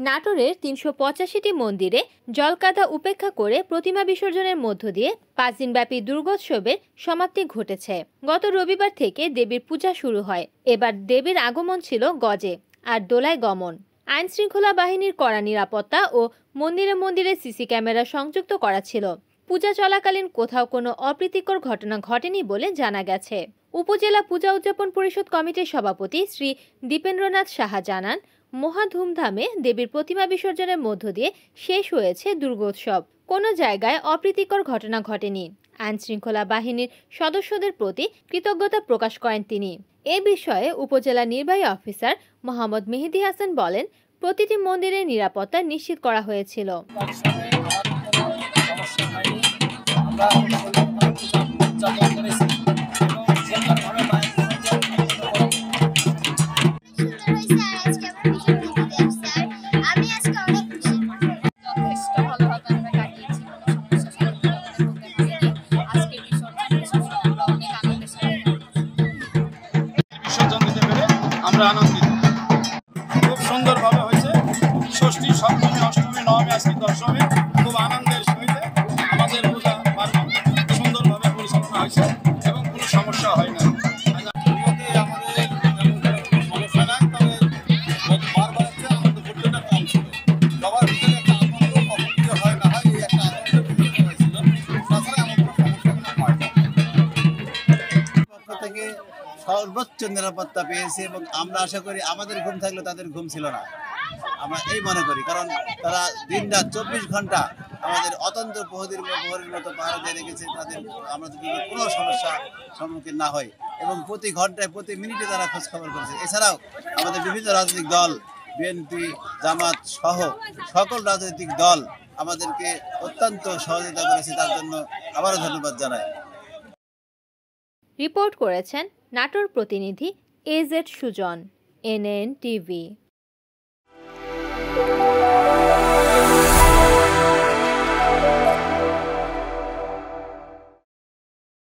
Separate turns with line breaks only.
নাটোরের ৩৮৫টি মন্দিরে জলকাদা উপেক্ষা করে প্রতিমা বিসর্জনের মধ্য দিয়ে ৫ দিনব্যাপী দুর্গোৎসবের সমাপ্তি ঘটেছে। গত রবিবার থেকে দেবীর পূজা শুরু হয়। এবার দেবীর আগমন ছিল গজে আর দোলায় গমন। আইন শৃঙ্খলা বাহিনীর কড়া নিরাপত্তা ও মন্দিরে মন্দিরে সিসি ক্যামেরা সংযুক্ত করা ছিল। পূজা চলাকালীন কোথাও কোনো অপ্রীতিকর ঘটনা ঘটেনি বলে জানা গেছে। উপজেলা পূজা উদযাপন পরিষদ কমিটির সভাপতি শ্রী দীপেন্দ্রনাথ সাহা জানান, মহা ধুমধামে দেবীর প্রতিমা বিসর্জনের মধ্য দিয়ে শেষ হয়েছে দুর্গোৎসব। কোনো জায়গায় অপ্রীতিকর ঘটনা ঘটেনি। আইন শৃঙ্খলা বাহিনীর সদস্যদের প্রতি কৃতজ্ঞতা প্রকাশ করেন তিনি। এ বিষয়ে উপজেলা নির্বাহী অফিসার মোহাম্মদ মেহেদী হাসান বলেন, প্রতিটি মন্দিরের নিরাপত্তা নিশ্চিত করা হয়েছিল।
আমরা আনন্দিত, খুব সুন্দরভাবে হয়েছে। ষষ্ঠী, সপ্তমী, অষ্টমী, নবমী, আজকে দশমী খুব আনন্দের সহিত আমাদের পূজা পার্বণ সুন্দরভাবে পরিচালনা হয়েছে এবং কোনো সমস্যা হয় না।
সর্বোচ্চ নিরাপত্তা পেয়েছে এবং আমরা আশা করি আমাদের ঘুম থাকলে তাদের ঘুম ছিল না, আমরা এই মনে করি। কারণ তারা দিন রাত 24 ঘন্টা আমাদের অতন্ত্র প্রহরীর মতো পাহারা দিয়ে রেখেছে, তাদের আমাদের কোনো সমস্যা সম্মুখীন না হয় এবং প্রতি ঘন্টায় প্রতি মিনিটে তারা খোঁজ খবর করেছে। এছাড়াও আমাদের বিভিন্ন রাজনৈতিক দল, বিএনপি, জামাত সহ সকল রাজনৈতিক দল আমাদেরকে অত্যন্ত সহযোগিতা করেছে, তার জন্য আবারও ধন্যবাদ জানাই।
রিপোর্ট করেছেন নাটোর প্রতিনিধি এজেড সুজন, NN টিভি।